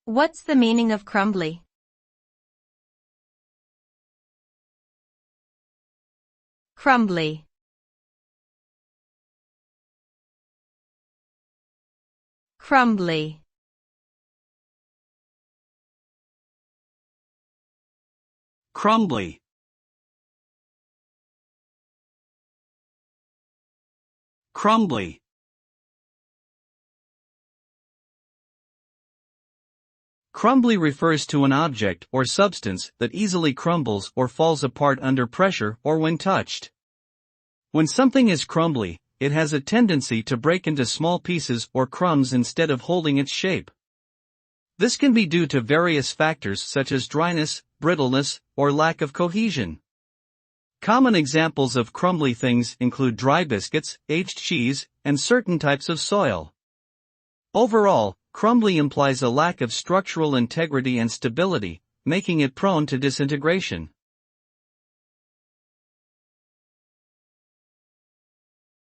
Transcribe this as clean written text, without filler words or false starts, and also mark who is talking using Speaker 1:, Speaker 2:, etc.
Speaker 1: What's the meaning of crumbly? Crumbly. Crumbly.
Speaker 2: Crumbly. Crumbly. Crumbly refers to an object or substance that easily crumbles or falls apart under pressure or when touched. When something is crumbly, it has a tendency to break into small pieces or crumbs instead of holding its shape. This can be due to various factors such as dryness, brittleness, or lack of cohesion. Common examples of crumbly things include dry biscuits, aged cheese, and certain types of soil. Overall, crumbly implies a lack of structural integrity and stability, making it prone to disintegration.